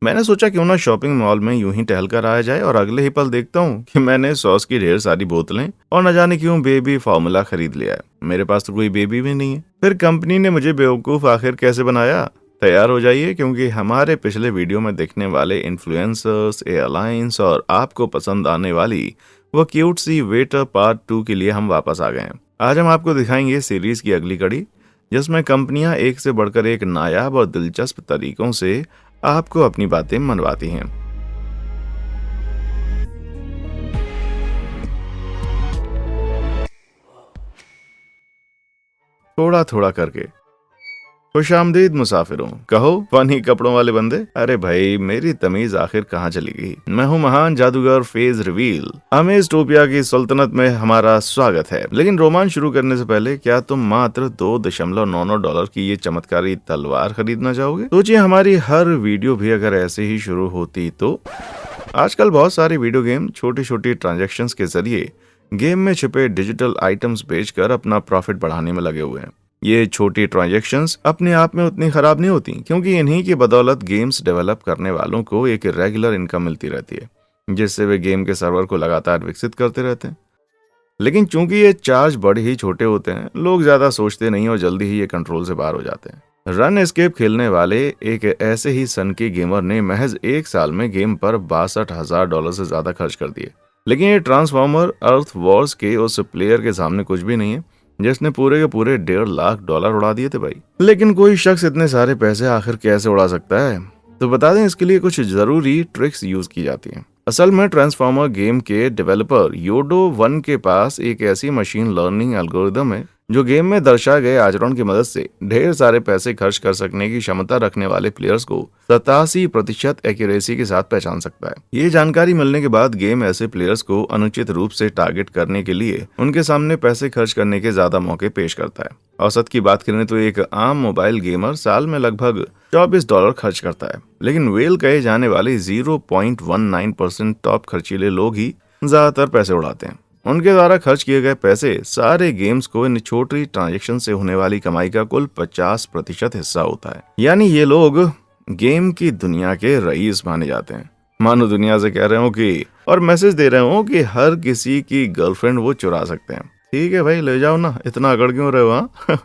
मैंने सोचा क्यों ना शॉपिंग मॉल में यूं ही टहल कर आया जाए और अगले ही पल देखता हूँ कि मैंने सॉस की ढेर सारी बोतलें और न जाने क्यों बेबी फार्मूला खरीद लिया है। मेरे पास तो कोई बेबी भी नहीं है। फिर कंपनी ने मुझे बेवकूफ आखिर कैसे बनाया? तैयार हो जाइए, क्योंकि हमारे पिछले वीडियो में देखने वाले इन्फ्लुएंसर्स, एयरलाइंस और आपको पसंद आने वाली वो क्यूट सी वेटर पार्ट 2 के लिए हम वापस आ गए हैं। आज हम आपको दिखाएंगे सीरीज की अगली कड़ी, जिसमें कंपनियां एक से बढ़कर एक नायाब और दिलचस्प तरीकों से आपको अपनी बातें मनवाती हैं। थोड़ा थोड़ा करके। खुशामदीद मुसाफिरों, कहो फनी कपड़ों वाले बंदे। अरे भाई, मेरी तमीज आखिर कहाँ चली गई? मैं हूँ महान जादूगर फेज रिवील। अमेज़टोपिया की सल्तनत में हमारा स्वागत है। लेकिन रोमांच शुरू करने से पहले क्या तुम मात्र $2.99 की ये चमत्कारी तलवार खरीदना चाहोगे? सोचिए, हमारी हर वीडियो भी अगर ऐसे ही शुरू होती तो। आजकल बहुत सारे वीडियो गेम छोटी छोटी ट्रांजैक्शंस के जरिए गेम में छिपे डिजिटल आइटम्स बेचकर अपना प्रॉफिट बढ़ाने में लगे हुए हैं। ये छोटी ट्रांजैक्शंस अपने आप में उतनी खराब नहीं होती, क्योंकि इन्हीं की बदौलत गेम्स डेवलप करने वालों को एक रेगुलर इनकम मिलती रहती है, जिससे वे गेम के सर्वर को लगातार विकसित करते रहते हैं। लेकिन चूंकि ये चार्ज बड़े ही छोटे होते हैं, लोग ज्यादा सोचते नहीं और जल्दी ही ये कंट्रोल से बाहर हो जाते हैं। रन एस्केप खेलने वाले एक ऐसे ही सन की गेमर ने महज एक साल में गेम पर $62,000 से ज्यादा खर्च कर दिए। लेकिन ये ट्रांसफॉर्मर अर्थ वॉर्स के उस प्लेयर के सामने कुछ भी नहीं है जिसने पूरे के पूरे $1.5 लाख उड़ा दिए थे भाई। लेकिन कोई शख्स इतने सारे पैसे आखिर कैसे उड़ा सकता है? तो बता दें, इसके लिए कुछ जरूरी ट्रिक्स यूज की जाती हैं। असल में ट्रांसफॉर्मर गेम के डेवलपर योडो 1 के पास एक ऐसी मशीन लर्निंग एल्गोरिदम है जो गेम में दर्शाए गए आचरण की मदद से ढेर सारे पैसे खर्च कर सकने की क्षमता रखने वाले प्लेयर्स को 87% एक्यूरेसी के साथ पहचान सकता है। ये जानकारी मिलने के बाद गेम ऐसे प्लेयर्स को अनुचित रूप से टारगेट करने के लिए उनके सामने पैसे खर्च करने के ज्यादा मौके पेश करता है। औसत की बात करें तो एक आम मोबाइल गेमर साल में लगभग $24 खर्च करता है, लेकिन वेल कहे जाने वाले 0.19% टॉप खर्चीले लोग ही ज्यादातर पैसे उड़ाते हैं। उनके द्वारा खर्च किए गए पैसे सारे गेम्स को इन छोटी ट्रांजैक्शन से होने वाली कमाई का कुल 50% हिस्सा होता है। यानी ये लोग गेम की दुनिया के रईस माने जाते हैं। मानो दुनिया से कह रहे हो कि और मैसेज दे रहे हो कि हर किसी की गर्लफ्रेंड वो चुरा सकते हैं। ठीक है भाई, ले जाओ ना, इतना अकड़ क्यों रहे हो? हाँ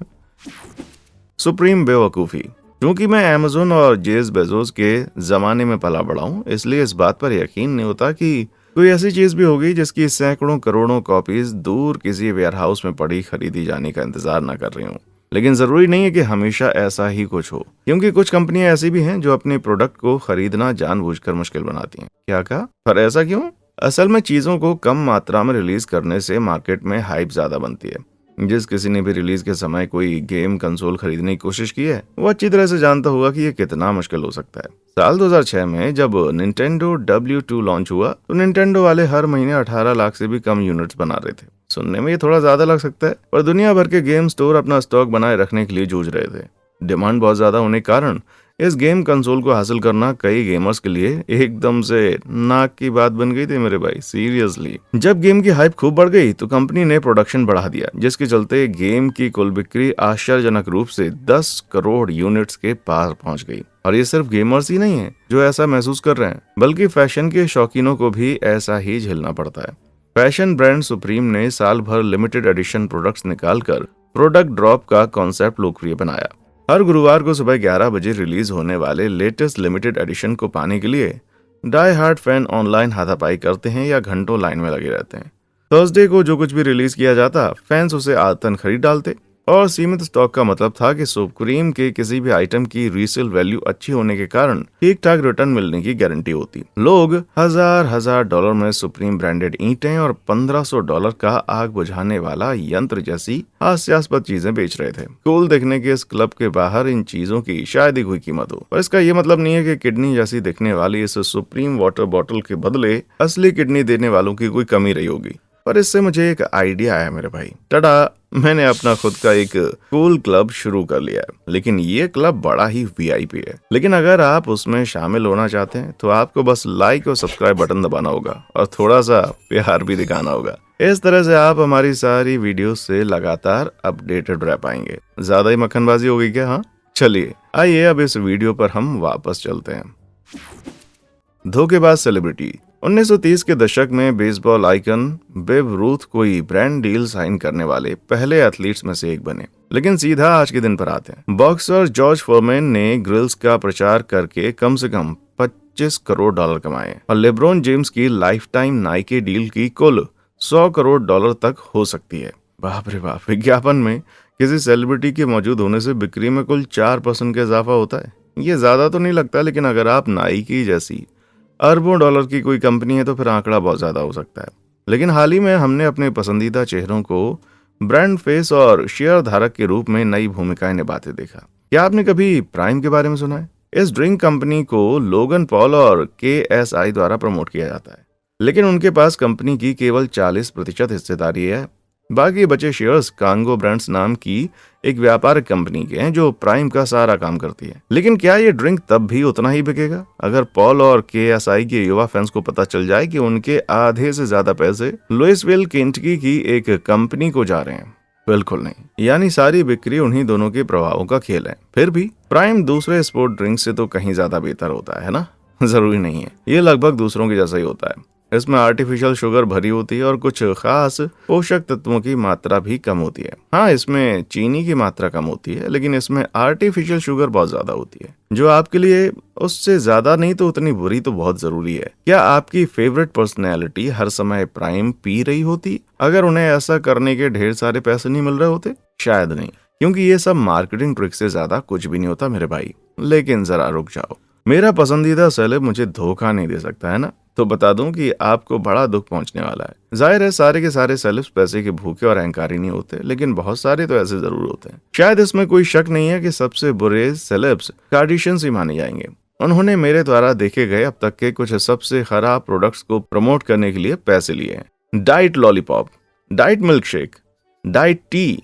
सुप्रीम बेवकूफी। क्योंकि मैं अमेज़न और जेफ बेजोस के जमाने में पला बड़ा हूँ, इसलिए इस बात पर यकीन नहीं होता कि कोई ऐसी चीज भी होगी जिसकी सैकड़ों करोड़ों कॉपीज दूर किसी वेयरहाउस में पड़ी खरीदी जाने का इंतजार न कर रही हूँ। लेकिन जरूरी नहीं है कि हमेशा ऐसा ही कुछ हो, क्योंकि कुछ कंपनियां ऐसी भी हैं जो अपने प्रोडक्ट को खरीदना जानबूझकर मुश्किल बनाती हैं। क्या कहा? पर ऐसा क्यों? असल में चीजों को कम मात्रा में रिलीज करने से मार्केट में हाइप ज्यादा बनती है। जिस किसी ने भी रिलीज के समय कोई गेम कंसोल खरीदने की कोशिश की है, वो अच्छी तरह से जानता होगा कि ये कितना मुश्किल हो सकता है। साल 2006 में जब निंटेंडो W2 लॉन्च हुआ तो निंटेंडो वाले हर महीने 18 लाख से भी कम यूनिट्स बना रहे थे। सुनने में ये थोड़ा ज्यादा लग सकता है, पर दुनिया भर के गेम स्टोर अपना स्टॉक बनाए रखने के लिए जूझ रहे थे। डिमांड बहुत ज्यादा होने के कारण इस गेम कंसोल को हासिल करना कई गेमर्स के लिए एकदम से नाक की बात बन गई थी मेरे भाई, सीरियसली। जब गेम की हाइप खूब बढ़ गई तो कंपनी ने प्रोडक्शन बढ़ा दिया, जिसके चलते गेम की कुल बिक्री आश्चर्यजनक रूप से 10 करोड़ यूनिट्स के पार पहुंच गई। और ये सिर्फ गेमर्स ही नहीं है जो ऐसा महसूस कर रहे हैं, बल्कि फैशन के शौकीनों को भी ऐसा ही झेलना पड़ता है। फैशन ब्रांड सुप्रीम ने साल भर लिमिटेड एडिशन प्रोडक्ट्स निकालकर प्रोडक्ट ड्रॉप का कॉन्सेप्ट लोकप्रिय बनाया। हर गुरुवार को सुबह 11 बजे रिलीज होने वाले लेटेस्ट लिमिटेड एडिशन को पाने के लिए डाई हार्ड फैन ऑनलाइन हाथापाई करते हैं या घंटों लाइन में लगे रहते हैं। थर्सडे को जो कुछ भी रिलीज किया जाता, फैंस उसे आदतन खरीद डालते, और सीमित स्टॉक का मतलब था कि सुप्रीम के किसी भी आइटम की रीसेल वैल्यू अच्छी होने के कारण ठीक ठाक रिटर्न मिलने की गारंटी होती। लोग हजार डॉलर में सुप्रीम ब्रांडेड ईंटें और $1500 का आग बुझाने वाला यंत्र जैसी हास्यास्पद चीजें बेच रहे थे। कूल देखने के इस क्लब के बाहर इन चीजों की शायद ही कोई कीमत हो, पर इसका ये मतलब नहीं है कि किडनी जैसी दिखने वाली इस सुप्रीम वाटर बॉटल के बदले असली किडनी देने वालों की कोई कमी रही होगी। पर इससे मुझे एक आइडिया आया मेरे भाई। टडा, मैंने अपना खुद का एक कूल क्लब शुरू कर लिया है। लेकिन ये क्लब बड़ा ही VIP है। लेकिन अगर आप उसमें शामिल होना चाहते हैं तो आपको बस लाइक और सब्सक्राइब बटन दबाना होगा और थोड़ा सा प्यार भी दिखाना होगा। इस तरह से आप हमारी सारी वीडियो से लगातार अपडेटेड रह पाएंगे। ज्यादा ही मक्खनबाजी हो गई क्या? हाँ, चलिए आइए अब इस वीडियो पर हम वापस चलते हैं। धोखेबाज सेलिब्रिटी। 1930 के दशक में बेसबॉल आइकन बेब रूथ कोई ब्रांड डील साइन करने वाले पहले एथलीट्स में से एक बने। लेकिन सीधा आज के दिन पर आते हैं। बॉक्सर जॉर्ज फोरमैन ने ग्रिल्स का प्रचार करके कम से कम $25 करोड़ कमाए और लेब्रॉन जेम्स की लाइफ टाइम नाइकी डील की कुल $100 करोड़ तक हो सकती है। बाप रे बाप। विज्ञापन में किसी सेलिब्रिटी के मौजूद होने से बिक्री में कुल 4% का इजाफा होता है। ये ज्यादा तो नहीं लगता, लेकिन अगर आप नाइकी जैसी अरबों डॉलर की कोई कंपनी है तो फिर आंकड़ा बहुत ज्यादा हो सकता है। लेकिन हाल ही में हमने अपने पसंदीदा चेहरों को ब्रांड फेस और शेयर धारक के रूप में नई भूमिकाएं निभाते देखा। क्या आपने कभी प्राइम के बारे में सुना है? इस ड्रिंक कंपनी को लोगन पॉल और KSI द्वारा प्रमोट किया जाता है, लेकिन उनके पास कंपनी की केवल 40% हिस्सेदारी है। बाकी बचे शेयर्स कांगो ब्रांड्स नाम की एक व्यापारिक कंपनी के हैं जो प्राइम का सारा काम करती है। लेकिन क्या ये ड्रिंक तब भी उतना ही बिकेगा अगर पॉल और KSI के युवा फैंस को पता चल जाए कि उनके आधे से ज्यादा पैसे लुइसविल केंटकी की एक कंपनी को जा रहे हैं? बिल्कुल नहीं। यानी सारी बिक्री उन्हीं दोनों के प्रभावों का खेल है। फिर भी प्राइम दूसरे स्पोर्ट ड्रिंक से तो कहीं ज्यादा बेहतर होता है ना? जरूरी नहीं है, ये लगभग दूसरों के जैसा ही होता है। इसमें आर्टिफिशियल शुगर भरी होती है और कुछ खास पोषक तत्वों की मात्रा भी कम होती है। हाँ, इसमें चीनी की मात्रा कम होती है, लेकिन इसमें आर्टिफिशियल शुगर बहुत ज्यादा होती है, जो आपके लिए उससे ज्यादा नहीं तो उतनी बुरी तो बहुत जरूरी है। क्या आपकी फेवरेट पर्सनैलिटी हर समय प्राइम पी रही होती अगर उन्हें ऐसा करने के ढेर सारे पैसे नहीं मिल रहे होते? शायद नहीं, क्योंकि ये सब मार्केटिंग ट्रिक से ज्यादा कुछ भी नहीं होता मेरे भाई। लेकिन जरा रुक जाओ, मेरा पसंदीदा सेलेब मुझे धोखा नहीं दे सकता है ना? तो बता दूं कि आपको बड़ा दुख पहुंचने वाला है। जाहिर है सारे के सारे सेलेब्स पैसे के भूखे और अहंकारी नहीं होते, लेकिन बहुत सारे तो ऐसे जरूर होते हैं। शायद इसमें कोई शक नहीं है कि सबसे बुरे सेलेब्स कार्डिशियंस ही माने जाएंगे। उन्होंने मेरे द्वारा देखे गए अब तक के कुछ सबसे खराब प्रोडक्ट्स को प्रमोट करने के लिए पैसे लिए हैं। Diet lollipop, diet milkshake, diet tea,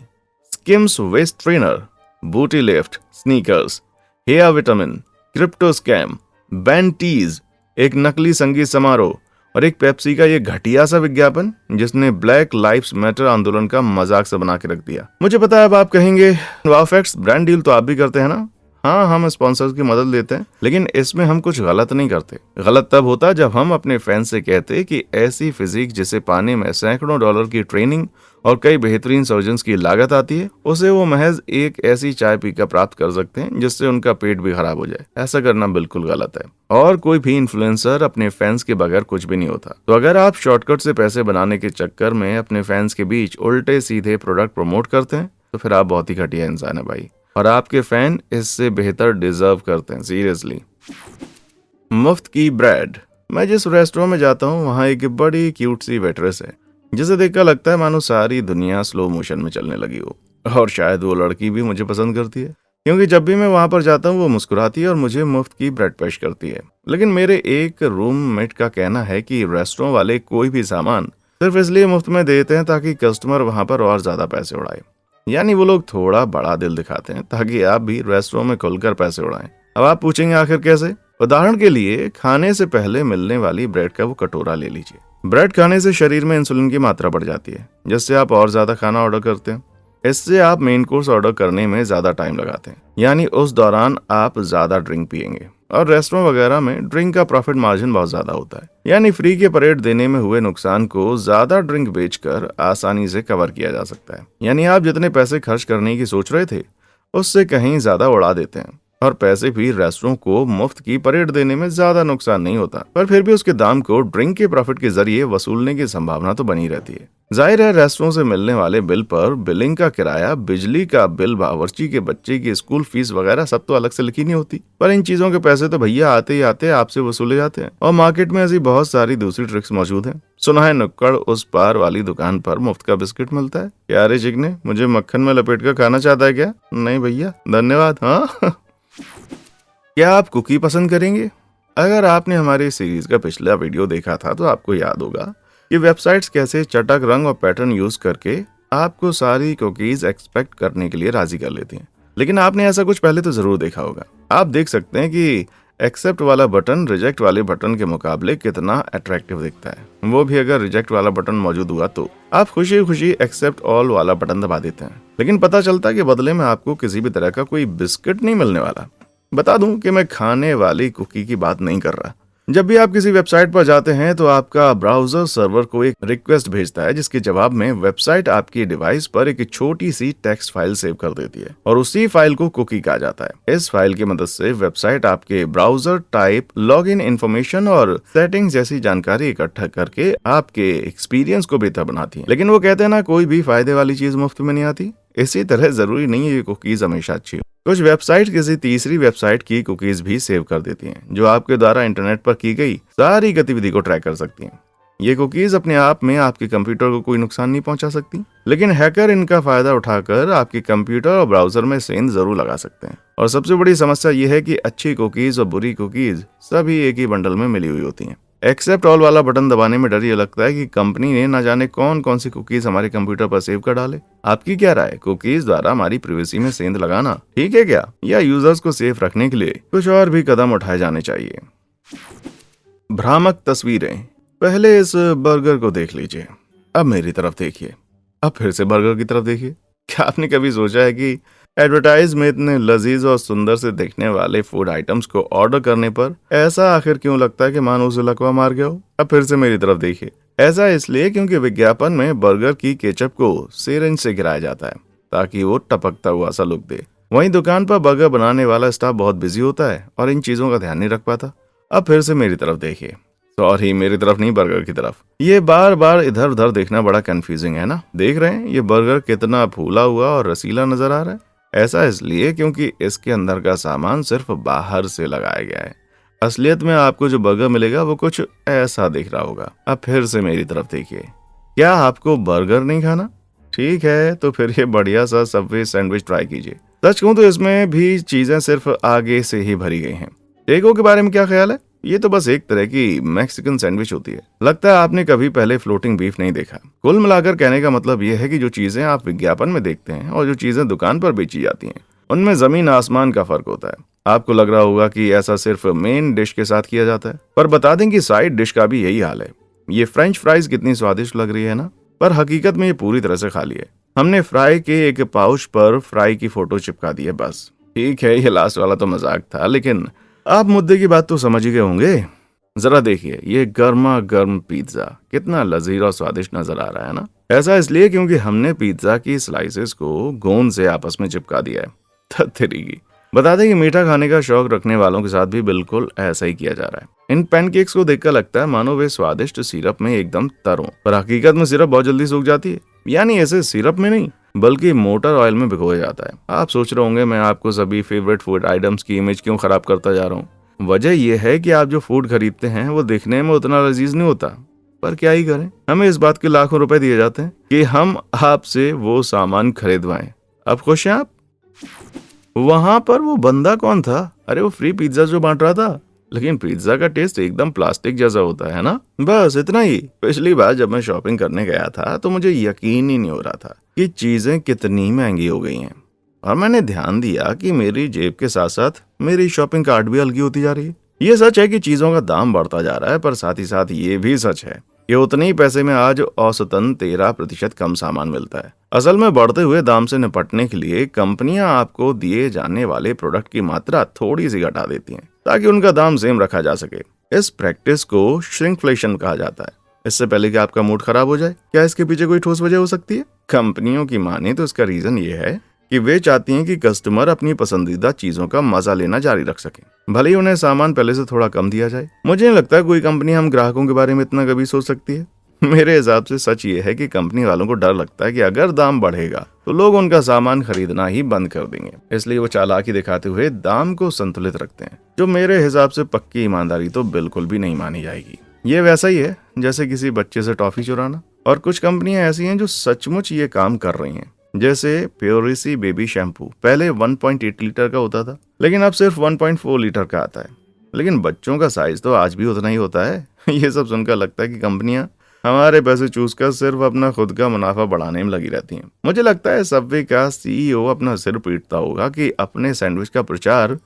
Skims waist trainer, booty lift, sneakers, hair vitamin, crypto scam, बैंटीज, एक नकली संगीत समारोह और एक पेप्सी का ये घटिया सा विज्ञापन जिसने ब्लैक लाइव्स मैटर आंदोलन का मजाक सा बना के रख दिया। मुझे पता है अब आप कहेंगे वाओ फैक्ट्स ब्रांड डील तो आप भी करते हैं ना? हाँ, हम स्पॉन्सर्स की मदद लेते हैं, लेकिन इसमें हम कुछ गलत नहीं करते। गलत तब होता जब हम अपने फैंस से कहते कि ऐसी फिजिक जिसे पाने में सैकड़ों डॉलर की ट्रेनिंग और कई बेहतरीन सर्जन्स की लागत आती है, उसे वो महज एक ऐसी चाय पीकर प्राप्त कर सकते हैं जिससे उनका पेट भी खराब हो जाए। ऐसा करना बिल्कुल गलत है और कोई भी इन्फ्लुएंसर अपने फैंस के बगैर कुछ भी नहीं होता। तो अगर आप शॉर्टकट से पैसे बनाने के चक्कर में अपने फैंस के बीच उल्टे सीधे प्रोडक्ट प्रमोट करते हैं तो फिर आप बहुत ही घटिया इंसान है भाई, और आपके फैन इससे बेहतर डिजर्व करते हैं। सीरियसली। मुफ्त की ब्रेड। मैं जिस रेस्टोरेंट में जाता हूँ वहाँ एक बड़ी क्यूट सी वेटरेस है जिसे देखकर लगता है मानो सारी दुनिया स्लो मोशन में चलने लगी हो। और शायद वो लड़की भी मुझे पसंद करती है, क्योंकि जब भी मैं वहां पर जाता हूँ वो मुस्कुराती है और मुझे मुफ्त की ब्रेड पेश करती है। लेकिन मेरे एक रूममेट का कहना है कि रेस्टोरेंट वाले कोई भी सामान सिर्फ इसलिए मुफ्त में देते हैं ताकि कस्टमर वहां पर और ज्यादा पैसे उड़ाए। यानी वो लोग थोड़ा बड़ा दिल दिखाते हैं ताकि आप भी रेस्टोरेंट में खुलकर पैसे उड़ाएं। अब आप पूछेंगे आखिर कैसे? उदाहरण के लिए खाने से पहले मिलने वाली ब्रेड का वो कटोरा ले लीजिए। ब्रेड खाने से शरीर में इंसुलिन की मात्रा बढ़ जाती है, जिससे आप और ज्यादा खाना ऑर्डर करते हैं। इससे आप मेन कोर्स ऑर्डर करने में ज्यादा टाइम लगाते हैं, यानी उस दौरान आप ज्यादा ड्रिंक पिएंगे। और रेस्टोरेंट वगैरह में ड्रिंक का प्रॉफिट मार्जिन बहुत ज्यादा होता है, यानी फ्री के परेड देने में हुए नुकसान को ज्यादा ड्रिंक बेचकर आसानी से कवर किया जा सकता है। यानी आप जितने पैसे खर्च करने की सोच रहे थे उससे कहीं ज्यादा उड़ा देते हैं, और पैसे भी रेस्टोरेंट को मुफ्त की परेड देने में ज्यादा नुकसान नहीं होता, पर फिर भी उसके दाम को ड्रिंक के प्रॉफिट के जरिए वसूलने की संभावना तो बनी रहती है। जाहिर है रेस्टोरेंट से मिलने वाले बिल पर बिलिंग का किराया, बिजली का बिल, बावर्ची के बच्चे की स्कूल फीस वगैरह सब तो अलग से लिखी नहीं होती, पर इन चीजों के पैसे तो भैया आते ही आते आपसे वसूले जाते हैं। और मार्केट में ऐसी बहुत सारी दूसरी ट्रिक्स मौजूद हैं। सुना है नुक्कड़ उस पार वाली दुकान पर मुफ्त का बिस्किट मिलता है। क्या रे चिकने, मुझे मक्खन में लपेट कर खाना चाहता है क्या? नहीं भैया, धन्यवाद। हाँ क्या आप कुकी पसंद करेंगे? अगर आपने हमारी सीरीज का पिछला वीडियो देखा था तो आपको याद होगा कि वेबसाइट्स कैसे चटक रंग और पैटर्न यूज करके आपको सारी कुकीज एक्सपेक्ट करने के लिए राजी कर लेती हैं। लेकिन आपने ऐसा कुछ पहले तो जरूर देखा होगा। आप देख सकते हैं कि एक्सेप्ट वाला बटन रिजेक्ट वाले बटन के मुकाबले कितना अट्रैक्टिव दिखता है, वो भी अगर रिजेक्ट वाला बटन मौजूद हुआ तो आप खुशी खुशी एक्सेप्ट ऑल वाला बटन दबा देते हैं। लेकिन पता चलता है कि बदले में आपको किसी भी तरह का कोई बिस्किट नहीं मिलने वाला। बता दूं कि मैं खाने वाली कुकी की बात नहीं कर रहा। जब भी आप किसी वेबसाइट पर जाते हैं तो आपका ब्राउजर सर्वर को एक रिक्वेस्ट भेजता है, जिसके जवाब में वेबसाइट आपकी डिवाइस पर एक छोटी सी टेक्स्ट फाइल सेव कर देती है और उसी फाइल को कुकी कहा जाता है। इस फाइल की मदद से वेबसाइट आपके ब्राउजर टाइप, लॉगिन इंफॉर्मेशन और सेटिंग्स जैसी जानकारी इकट्ठा करके आपके एक्सपीरियंस को बेहतर बनाती है। लेकिन वो कहते हैं ना, कोई भी फायदे वाली चीज मुफ्त में नहीं आती। इसी तरह जरूरी नहीं है ये कुकीज हमेशा अच्छी हो। कुछ वेबसाइट किसी तीसरी वेबसाइट की कुकीज भी सेव कर देती हैं, जो आपके द्वारा इंटरनेट पर की गई सारी गतिविधि को ट्रैक कर सकती हैं। ये कुकीज अपने आप में आपके कंप्यूटर को कोई नुकसान नहीं पहुंचा सकती, लेकिन हैकर इनका फायदा उठाकर आपके कंप्यूटर और ब्राउजर में सेंध जरूर लगा सकते हैं। और सबसे बड़ी समस्या यह है कि अच्छी कुकीज और बुरी कुकीज सभी एक ही बंडल में मिली हुई होती हैं। एक्सेप्ट ऑल वाला बटन दबाने में डर ये लगता है कि कंपनी ने न जाने कौन कौन सी कुकीज हमारे कंप्यूटर पर सेव कर डाले। आपकी क्या राय? कुकीज द्वारा हमारी प्राइवेसी में सेंध लगाना ठीक है क्या, या यूजर्स को सेफ रखने के लिए कुछ और भी कदम उठाए जाने चाहिए? भ्रामक तस्वीरें। पहले इस बर्गर को देख लीजिए, अब मेरी तरफ देखिए, अब फिर से बर्गर की तरफ देखिए। क्या आपने कभी सोचा है कि एडवर्टाइज में इतने लजीज और सुंदर से दिखने वाले फूड आइटम्स को ऑर्डर करने पर ऐसा आखिर क्यों लगता है कि मानो उसे लकवा मार गया हो? अब फिर से मेरी तरफ देखिए। ऐसा इसलिए क्योंकि विज्ञापन में बर्गर की केचप को सिरिंज से गिराया जाता है ताकि वो टपकता हुआ सा लुक दे। वहीं दुकान पर बर्गर बनाने वाला स्टाफ बहुत बिजी होता है और इन चीजों का ध्यान नहीं रख पाता। अब फिर से मेरी तरफ देखिए, सॉरी मेरी तरफ नहीं, बर्गर की तरफ। ये बार बार इधर उधर देखना बड़ा कंफ्यूजिंग है ना। देख रहे हैं ये बर्गर कितना फूला हुआ और रसीला नजर आ रहा है? ऐसा इसलिए क्योंकि इसके अंदर का सामान सिर्फ बाहर से लगाया गया है। असलियत में आपको जो बर्गर मिलेगा वो कुछ ऐसा दिख रहा होगा। अब फिर से मेरी तरफ देखिए। क्या आपको बर्गर नहीं खाना? ठीक है, तो फिर ये बढ़िया सा सबवे सैंडविच ट्राई कीजिए। सच कहूं तो इसमें भी चीजें सिर्फ आगे से ही भरी गई हैं। टेको के बारे में क्या ख्याल है? ये तो बस एक तरह की मैक्सिकन सैंडविच होती है। लगता है आपने कभी पहले फ्लोटिंग बीफ नहीं देखा। कुल मिलाकर कहने का मतलब यह है कि जो चीजें आप विज्ञापन में देखते हैं और जो चीजें दुकान पर बेची जाती हैं, उनमें जमीन आसमान का फर्क होता है। आपको लग रहा होगा कि ऐसा सिर्फ मेन डिश के साथ किया जाता है, पर बता दें कि साइड डिश का भी यही हाल है। ये फ्रेंच फ्राइज कितनी स्वादिष्ट लग रही है ना, पर हकीकत में ये पूरी तरह से खाली है। हमने फ्राई के एक पाउच पर फ्राई की फोटो चिपका दी है बस। ठीक है, ये लास्ट वाला तो मजाक था, लेकिन आप मुद्दे की बात तो समझ ही गए होंगे। जरा देखिए ये गर्मा गर्म पिज्जा कितना लजीज और स्वादिष्ट नजर आ रहा है ना। ऐसा इसलिए क्योंकि हमने पिज्जा की स्लाइसेस को गोंद से आपस में चिपका दिया है। तरीकी बता दें कि मीठा खाने का शौक रखने वालों के साथ भी बिल्कुल ऐसा ही किया जा रहा है। इन पैनकेक्स को देखकर लगता है मानो वे स्वादिष्ट सिरप में एकदम तर हों, पर हकीकत में सिरप बहुत जल्दी सूख जाती है। यानी ऐसे सिरप में नहीं बल्कि मोटर ऑयल में भिगोया जाता है। आप सोच रहे होंगे मैं आपको सभी फेवरेट फूड आइटम्स की इमेज क्यों खराब करता जा रहा हूँ। वजह यह है कि आप जो फूड खरीदते हैं वो देखने में उतना लजीज नहीं होता, पर क्या ही करें, हमें इस बात के लाखों रुपए दिए जाते हैं कि हम आपसे वो सामान खरीदवाएं। अब खुश हैं आप? वहां पर वो बंदा कौन था? अरे वो फ्री पिज्जा जो बांट रहा था, लेकिन पिज्जा का टेस्ट एकदम प्लास्टिक जैसा होता है ना। बस इतना ही। पिछली बार जब मैं शॉपिंग करने गया था तो मुझे यकीन ही नहीं हो रहा था कि चीजें कितनी महंगी हो गई हैं, और मैंने ध्यान दिया कि मेरी जेब के साथ साथ मेरी शॉपिंग कार्ट भी हल्की होती जा रही है। ये सच है कि चीजों का दाम बढ़ता जा रहा है, पर साथ ही साथ ये भी सच है कि उतने ही पैसे में आज औसतन 13% कम सामान मिलता है। असल में बढ़ते हुए दाम से निपटने के लिए कंपनियां आपको दिए जाने वाले प्रोडक्ट की मात्रा थोड़ी सी घटा देती हैं ताकि उनका दाम सेम रखा जा सके। इस प्रैक्टिस को श्रिंकफ्लेशन कहा जाता है। इससे पहले कि आपका मूड खराब हो जाए, क्या इसके पीछे कोई ठोस वजह हो सकती है? कंपनियों की माने तो इसका रीजन ये है कि वे चाहती हैं कि कस्टमर अपनी पसंदीदा चीजों का मजा लेना जारी रख सके, भले ही उन्हें सामान पहले से थोड़ा कम दिया जाए। मुझे नहीं लगता कोई कंपनी हम ग्राहकों के बारे में इतना कभी सोच सकती है। मेरे हिसाब से सच ये है कि कंपनी वालों को डर लगता है कि अगर दाम बढ़ेगा तो लोग उनका सामान खरीदना ही बंद कर देंगे, इसलिए वो चालाकी दिखाते हुए दाम को संतुलित रखते हैं, जो मेरे हिसाब से पक्की ईमानदारी तो बिल्कुल भी नहीं मानी जाएगी। ये वैसा ही है जैसे किसी बच्चे से टॉफी चुराना। और कुछ कंपनियां ऐसी हैं जो सचमुच ये काम कर रही हैं, जैसे प्योरिसी बेबी शैम्पू पहले 1.8 लीटर का होता था, लेकिन अब सिर्फ 1.4 लीटर का आता है। लेकिन बच्चों का साइज तो आज भी उतना ही होता है। ये सब सुनकर लगता है कि कंपनियां हमारे पैसे चूस कर सिर्फ अपना खुद का मुनाफा बढ़ाने में लगी रहती हैं। मुझे लगता है सबवे का सीईओ अपना सिर पीटता होगा कि अपने सैंडविच का प्रचार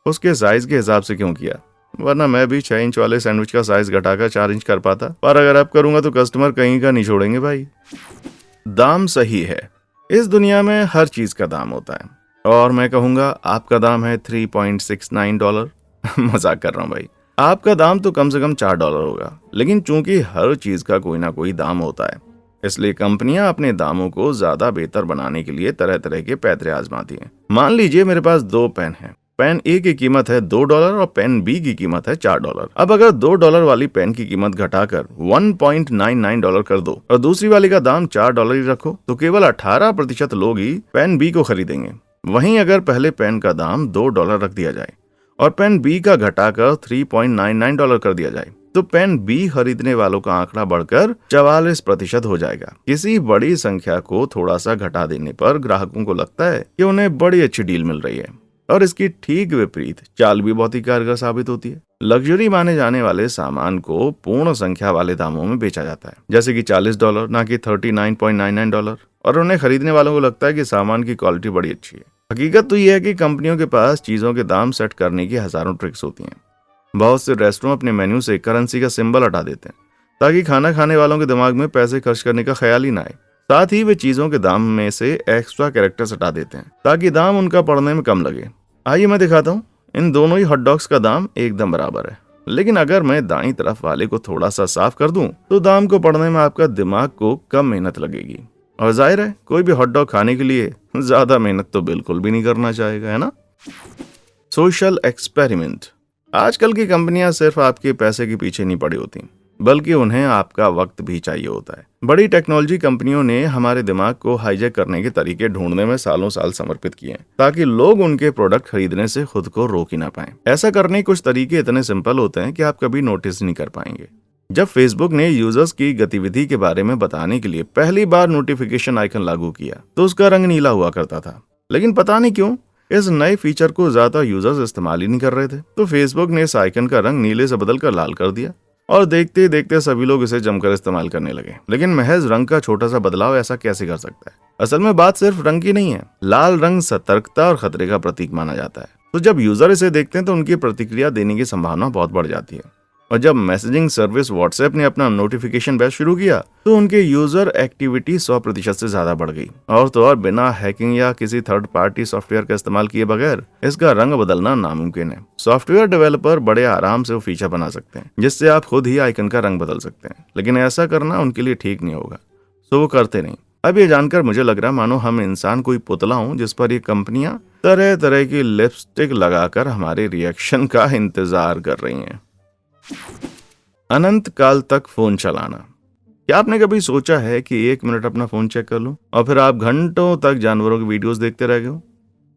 उसके साइज के हिसाब से क्यों किया, वरना मैं भी 6 इंच वाले सैंडविच का साइज घटाकर 4 इंच कर पाता। पर अगर अब करूंगा तो कस्टमर कहीं का नहीं छोड़ेंगे भाई। दाम सही है। इस दुनिया में हर चीज का दाम होता है, और मैं कहूँगा आपका दाम है $3.69। मजाक कर रहा हूँ भाई। आपका दाम तो कम से कम $4 होगा, लेकिन चूंकि हर चीज का कोई ना कोई दाम होता है, इसलिए कंपनियां अपने दामों को ज्यादा बेहतर बनाने के लिए तरह तरह के पैतरे आजमाती हैं। मान लीजिए मेरे पास दो पेन हैं। पेन ए की कीमत है $2 और पेन बी की कीमत है $4। अब अगर $2 वाली पेन की कीमत घटाकर $1.99 कर दो और दूसरी वाली का दाम $4 ही रखो, तो केवल 18% लोग ही पेन बी को खरीदेंगे। वहीं अगर पहले पेन का दाम $2 रख दिया जाए और पेन बी का घटाकर $3.99 कर दिया जाए, तो पेन बी खरीदने वालों का आंकड़ा बढ़कर 44% हो जाएगा। किसी बड़ी संख्या को थोड़ा सा घटा देने पर ग्राहकों को लगता है कि उन्हें बड़ी अच्छी डील मिल रही है, और इसकी ठीक विपरीत चाल भी बहुत ही कारगर साबित होती है। लग्जरी माने जाने वाले सामान को पूर्ण संख्या वाले दामों में बेचा जाता है, जैसे कि $40 ना कि $39.99, और उन्हें खरीदने वालों को लगता है कि सामान की क्वालिटी बड़ी अच्छी है। हकीकत तो यह है कि कंपनियों के पास चीजों के दाम सेट करने की हजारों ट्रिक्स होती हैं। बहुत से रेस्टोरेंट अपने मेन्यू से करेंसी का सिंबल हटा देते हैं ताकि खाना खाने वालों के दिमाग में पैसे खर्च करने का ख्याल ही ना आए। साथ ही वे चीजों के दाम में से एक्स्ट्रा कैरेक्टर्स हटा देते हैं ताकि दाम उनका पढ़ने में कम लगे। आइए मैं दिखाता हूँ। इन दोनों ही हॉट डॉग्स का दाम एकदम बराबर है, लेकिन अगर मैं दाईं तरफ वाले को थोड़ा सा साफ कर दूं तो दाम को पढ़ने में आपका दिमाग को कम मेहनत लगेगी। और जाहिर है कोई भी हॉट डॉग खाने के लिए ज्यादा मेहनत तो बिल्कुल भी नहीं करना चाहेगा, है ना। Social experiment. आजकल की कंपनियां सिर्फ आपके पैसे के पीछे नहीं पड़ी होती, बल्कि उन्हें आपका वक्त भी चाहिए होता है। बड़ी टेक्नोलॉजी कंपनियों ने हमारे दिमाग को हाईजैक करने के तरीके ढूंढने में सालों साल समर्पित किए हैं, ताकि लोग उनके प्रोडक्ट खरीदने से खुद को रोक ही ना पाएं। ऐसा करने के कुछ तरीके इतने सिंपल होते हैं कि आप कभी नोटिस नहीं कर पाएंगे। जब फेसबुक ने यूजर्स की गतिविधि के बारे में बताने के लिए पहली बार नोटिफिकेशन आइकन लागू किया, तो उसका रंग नीला हुआ करता था, लेकिन पता नहीं क्यों इस नए फीचर को ज्यादा यूजर्स इस्तेमाल ही नहीं कर रहे थे। तो फेसबुक ने इस आइकन का रंग नीले से बदलकर लाल कर दिया, और देखते देखते सभी लोग इसे जमकर इस्तेमाल करने लगे। लेकिन महज रंग का छोटा सा बदलाव ऐसा कैसे कर सकता है? असल में बात सिर्फ रंग की नहीं है। लाल रंग सतर्कता और खतरे का प्रतीक माना जाता है, तो जब यूजर इसे देखते हैं तो उनकी प्रतिक्रिया देने की संभावना बहुत बढ़ जाती है। और जब मैसेजिंग सर्विस व्हाट्सएप ने अपना नोटिफिकेशन बैच शुरू किया, तो उनके यूजर एक्टिविटी 100% से ज्यादा बढ़ गई। और तो और बिना हैकिंग या किसी थर्ड पार्टी सॉफ्टवेयर का इस्तेमाल किए बगैर इसका रंग बदलना नामुमकिन है। सॉफ्टवेयर डेवलपर बड़े आराम से वो फीचर बना सकते हैं जिससे आप खुद ही आइकन का रंग बदल सकते हैं, लेकिन ऐसा करना उनके लिए ठीक नहीं होगा, तो वो करते नहीं। अब ये जानकर मुझे लग रहा है मानो हम इंसान कोई पुतला हूं जिस पर ये कंपनियां तरह तरह की लिपस्टिक लगाकर हमारे रिएक्शन का इंतजार कर रही हैं। अनंत काल तक फोन चलाना। क्या आपने कभी सोचा है कि 1 मिनट अपना फोन चेक कर लूं और फिर आप घंटों तक जानवरों की वीडियोस देखते रह गए हो?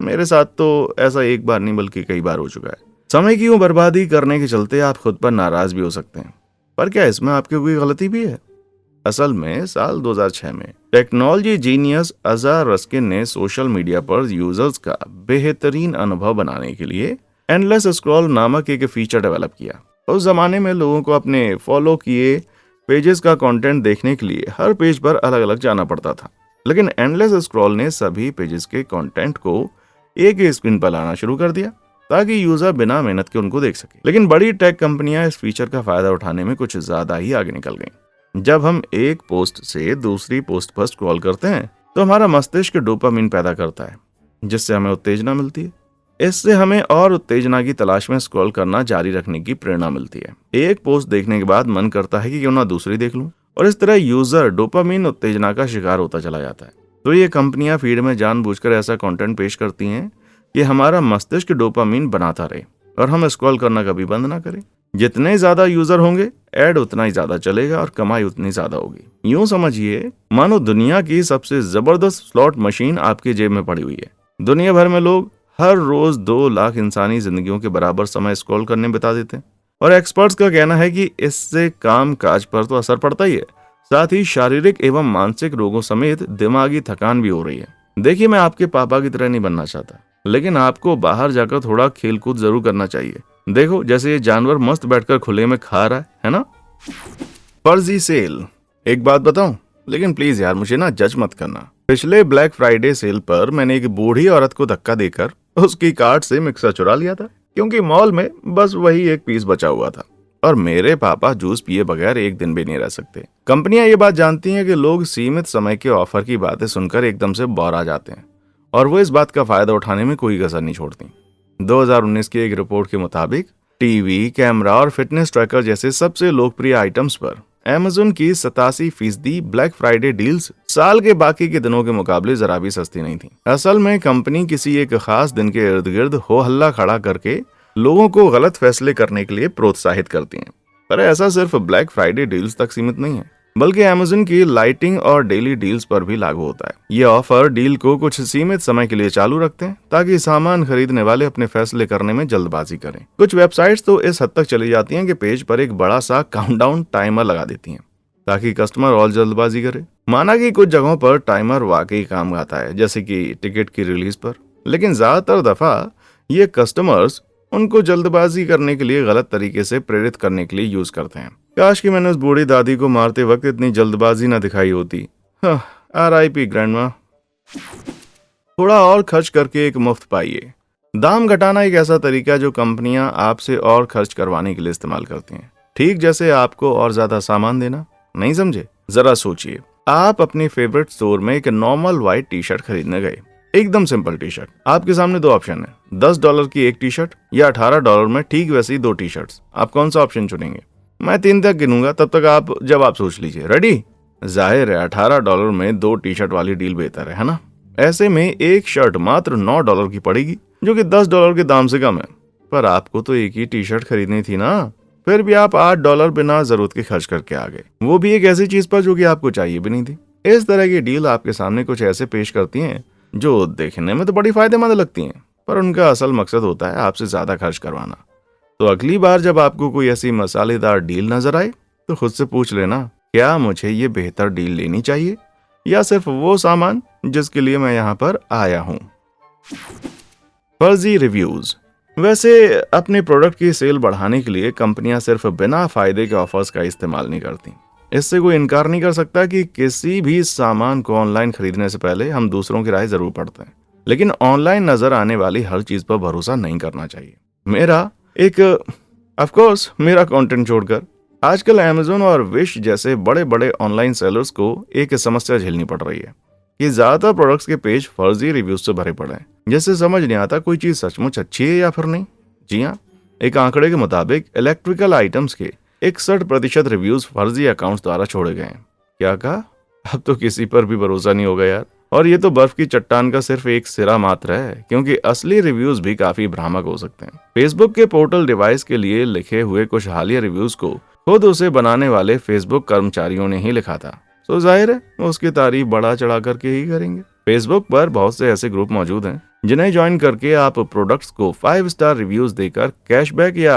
मेरे साथ तो ऐसा एक बार नहीं बल्कि कई बार हो चुका है। समय की बर्बादी करने के चलते आप खुद पर नाराज भी हो सकते हैं, पर क्या इसमें आपकी कोई गलती भी है? असल में साल 2006 में टेक्नोलॉजी जीनियस अज़ार रस्किन ने सोशल मीडिया पर यूजर्स का बेहतरीन अनुभव बनाने के लिए एंडलेस स्क्रॉल नामक एक फीचर डेवलप किया। उस जमाने में लोगों को अपने फॉलो किए पेजेस का कंटेंट देखने के लिए हर पेज पर अलग अलग जाना पड़ता था, लेकिन एंडलेस स्क्रॉल ने सभी पेजेस के कंटेंट को एक ही स्क्रीन पर लाना शुरू कर दिया ताकि यूजर बिना मेहनत के उनको देख सके। लेकिन बड़ी टेक कंपनियां इस फीचर का फायदा उठाने में कुछ ज्यादा ही आगे निकल गईं। जब हम एक पोस्ट से दूसरी पोस्ट पर स्क्रॉल करते हैं तो हमारा मस्तिष्क डोपामिन पैदा करता है, जिससे हमें उत्तेजना मिलती है। इससे हमें और उत्तेजना की तलाश में स्क्रॉल करना जारी रखने की प्रेरणा मिलती है। एक पोस्ट देखने के बाद मन करता है कि क्यों ना दूसरी देख लूं, और इस तरह यूजर डोपामिन उत्तेजना का शिकार होता चला जाता है। तो ये कंपनियां फीड में जानबूझकर ऐसा कंटेंट पेश करती हैं कि हमारा मस्तिष्क डोपामिन बनाता रहे और हम स्क्रॉल करना कभी बंद ना करें। जितने ज्यादा यूजर होंगे ऐड उतना ही ज्यादा चलेगा और कमाई उतनी ज्यादा होगी। यूं समझिए मानो दुनिया की सबसे जबरदस्त स्लॉट मशीन आपकी जेब में पड़ी हुई है। दुनिया भर में लोग हर रोज 2 लाख इंसानी जिंदगियों के बराबर समय स्क्रॉल करने में बिता देते हैं, और एक्सपर्ट्स का कहना है कि इससे काम काज पर तो असर पड़ता ही है, साथ ही शारीरिक एवं मानसिक रोगों समेत दिमागी थकान भी हो रही है। देखिए, मैं आपके पापा की तरह नहीं बनना चाहता, लेकिन आपको बाहर जाकर थोड़ा खेल कूद जरूर करना चाहिए। देखो, जैसे ये जानवर मस्त बैठकर खुले में खा रहा है ना। फर्जी सेल। एक बात बताऊं, लेकिन प्लीज यार मुझे ना जज मत करना। पिछले ब्लैक फ्राइडे सेल पर मैंने एक बूढ़ी औरत को धक्का देकर उसकी कार्ट से मिक्सर चुरा लिया था, क्योंकि मॉल में बस वही एक पीस बचा हुआ था, और मेरे पापा जूस पिए बगैर एक दिन भी नहीं रह सकते। कंपनियां ये बात जानती हैं कि लोग सीमित समय के ऑफर की बातें सुनकर एकदम से बौरा जाते हैं और वो इस बात का फायदा उठाने में कोई कसर नहीं छोड़ती। 2019 की एक रिपोर्ट के मुताबिक टीवी, कैमरा और फिटनेस ट्रैकर जैसे सबसे लोकप्रिय आइटम्स पर Amazon की 87% ब्लैक फ्राइडे डील्स साल के बाकी के दिनों के मुकाबले जरा भी सस्ती नहीं थी। असल में कंपनी किसी एक खास दिन के इर्द गिर्द हो हल्ला खड़ा करके लोगों को गलत फैसले करने के लिए प्रोत्साहित करती हैं। पर ऐसा सिर्फ ब्लैक फ्राइडे डील्स तक सीमित नहीं है, बल्कि Amazon की लाइटिंग और डेली डील्स पर भी लागू होता है। ये ऑफर डील को कुछ सीमित समय के लिए चालू रखते हैं ताकि सामान खरीदने वाले अपने फैसले करने में जल्दबाजी करें। कुछ वेबसाइट्स तो इस हद तक चली जाती हैं कि पेज पर एक बड़ा सा काउंटडाउन टाइमर लगा देती हैं ताकि कस्टमर और जल्दबाजी करे। माना कि कुछ जगहों पर टाइमर वाकई काम आता है, जैसे कि टिकट की रिलीज पर, लेकिन ज्यादातर दफा ये कस्टमर्स उनको जल्दबाजी करने के लिए गलत तरीके से प्रेरित करने के लिए यूज करते हैं। काश कि मैंने उस बूढ़ी दादी को मारते वक्त इतनी जल्दबाजी ना दिखाई होती। RIP grandma. थोड़ा और खर्च करके एक मुफ्त पाइए। दाम घटाना एक ऐसा तरीका है जो कंपनियां आपसे और खर्च करवाने के लिए इस्तेमाल करती हैं, ठीक जैसे आपको और ज्यादा सामान देना। नहीं समझे? जरा सोचिए, आप अपनी फेवरेट स्टोर में एक नॉर्मल व्हाइट टी शर्ट खरीदने गए, एकदम सिंपल टी शर्ट। आपके सामने दो ऑप्शन है, $10 की एक टी शर्ट या $18 में ठीक वैसी दो टी शर्ट्स। आप कौन सा ऑप्शन चुनेंगे? मैं 3 तक गिनूंगा, तब तक आप जवाब सोच लीजिए। रेडी? जाहिर है $18 में दो टी शर्ट वाली डील बेहतर है ना? ऐसे में एक शर्ट मात्र $9 की पड़ेगी, जो कि $10 के दाम से कम है। पर आपको तो एक ही टी शर्ट खरीदनी थी ना, फिर भी आप $8 बिना जरूरत के खर्च करके आ गए, वो भी एक ऐसी चीज पर जो कि आपको चाहिए भी नहीं थी। इस तरह की डील आपके सामने कुछ ऐसे पेश करती हैं जो देखने में तो बड़ी फायदेमंद लगती हैं, पर उनका असल मकसद होता है आपसे ज्यादा खर्च करवाना। तो अगली बार जब आपको कोई ऐसी मसालेदार डील नजर आए तो खुद से पूछ लेना, क्या मुझे ये बेहतर डील लेनी चाहिए या सिर्फ वो सामान जिसके लिए मैं यहाँ पर आया हूँ। फर्जी रिव्यूज। वैसे अपने प्रोडक्ट की सेल बढ़ाने के लिए कंपनियां सिर्फ बिना फायदे के ऑफर्स का इस्तेमाल नहीं करती। इससे कोई इनकार नहीं कर सकता कि किसी भी सामान को ऑनलाइन खरीदने से पहले हम दूसरों की राय जरूर पढ़ते हैं, लेकिन ऑनलाइन नजर आने वाली हर चीज पर भरोसा नहीं करना चाहिए। मेरा कंटेंट छोड़कर आजकल Amazon और विश जैसे बड़े बड़े ऑनलाइन सेलर्स को एक समस्या झेलनी पड़ रही है कि ज्यादातर प्रोडक्ट्स के पेज फर्जी रिव्यूज से भरे पड़े हैं, जिससे समझ नहीं आता कोई चीज सचमुच अच्छी है या फिर नहीं। जी हाँ, एक आंकड़े के मुताबिक इलेक्ट्रिकल आइटम्स के 61% रिव्यूज फर्जी अकाउंट्स द्वारा छोड़े गए हैं। क्या कहा? अब तो किसी पर भी भरोसा नहीं होगा यार। और ये तो बर्फ की चट्टान का सिर्फ एक सिरा मात्र है, क्योंकि असली रिव्यूज भी काफी भ्रामक हो सकते हैं। फेसबुक के पोर्टल डिवाइस के लिए लिखे हुए कुछ हालिया रिव्यूज को खुद उसे बनाने वाले फेसबुक कर्मचारियों ने ही लिखा था, तो जाहिर है वो उसकी तारीफ बढ़ा चढ़ा करके ही करेंगे। फेसबुक पर बहुत से ऐसे ग्रुप मौजूद हैं जिन्हें ज्वाइन करके आप प्रोडक्ट्स को 5 स्टार रिव्यूज देकर कैशबैक या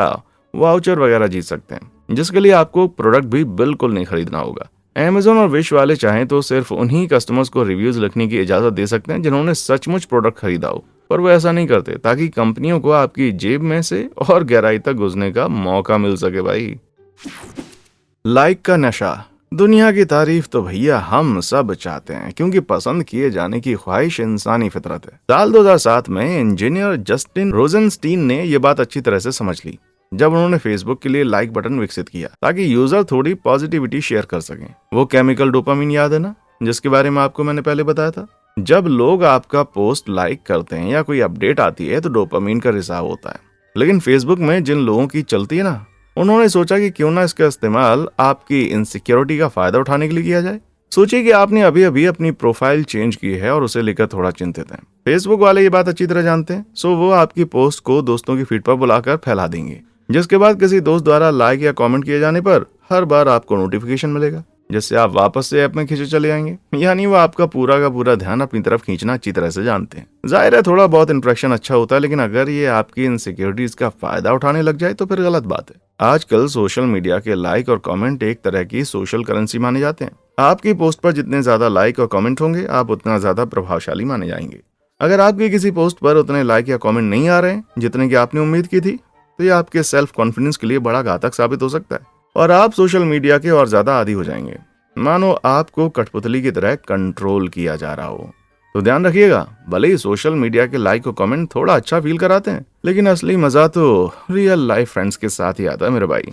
वाउचर वगैरह जीत सकते हैं, जिसके लिए आपको प्रोडक्ट भी बिल्कुल नहीं खरीदना होगा। Amazon और विश वाले चाहें तो सिर्फ उन्हीं कस्टमर्स को रिव्यूज लिखने की इजाजत दे सकते हैं जिन्होंने सचमुच प्रोडक्ट खरीदा हो, पर वो ऐसा नहीं करते ताकि कंपनियों को आपकी जेब में से और गहराई तक घुसने का मौका मिल सके। भाई, लाइक का नशा। दुनिया की तारीफ तो भैया हम सब चाहते हैं, क्योंकि पसंद किए जाने की ख्वाहिश इंसानी फितरत है। साल 2007 में इंजीनियर जस्टिन रोजेनस्टीन ने यह बात अच्छी तरह से समझ ली जब उन्होंने फेसबुक के लिए लाइक बटन विकसित किया ताकि यूजर थोड़ी पॉजिटिविटी शेयर कर सकें। वो केमिकल डोपामिन याद है ना, जिसके बारे में आपको मैंने पहले बताया था। जब लोग आपका पोस्ट लाइक करते हैं या कोई अपडेट आती है तो डोपामिन का रिसाव होता है। लेकिन फेसबुक में जिन लोगों की चलती है ना, उन्होंने सोचा कि क्यों ना इसका इस्तेमाल आपकी इनसिक्योरिटी का फायदा उठाने के लिए किया जाए। सोचिए कि आपने अभी अभी अपनी प्रोफाइल चेंज की है और उसे लेकर थोड़ा चिंतित हैं। फेसबुक वाले ये बात अच्छी तरह जानते हैं, सो वो आपकी पोस्ट को दोस्तों की फीड पर बुलाकर फैला देंगे, जिसके बाद किसी दोस्त द्वारा लाइक या कमेंट किए जाने पर हर बार आपको नोटिफिकेशन मिलेगा, जिससे आप वापस से ऐप में खींचे चले आएंगे। यानी वो आपका पूरा का पूरा ध्यान अपनी तरफ खींचना अच्छी तरह से जानते हैं। जाहिर है थोड़ा बहुत इंप्रेशन अच्छा होता है, लेकिन अगर ये आपकी इनसिक्योरिटीज का फायदा उठाने लग जाए तो फिर गलत बात है। आजकल सोशल मीडिया के लाइक और कमेंट एक तरह की सोशल करेंसी माने जाते हैं। आपकी पोस्ट पर जितने ज्यादा लाइक और कमेंट होंगे, आप उतना ज्यादा प्रभावशाली माने जाएंगे। अगर आपकी किसी पोस्ट पर उतने लाइक या कमेंट नहीं आ रहे हैं जितने की आपने उम्मीद की थी, तो ये आपके सेल्फ कॉन्फिडेंस के लिए बड़ा घातक साबित हो सकता है और आप सोशल मीडिया के और ज्यादा आदी हो जाएंगे, मानो आपको कठपुतली की तरह कंट्रोल किया जा रहा हो। तो ध्यान रखिएगा, भले ही सोशल मीडिया के लाइक और कमेंट थोड़ा अच्छा फील कराते हैं, लेकिन असली मजा तो रियल लाइफ फ्रेंड्स के साथ ही आता है मेरे भाई।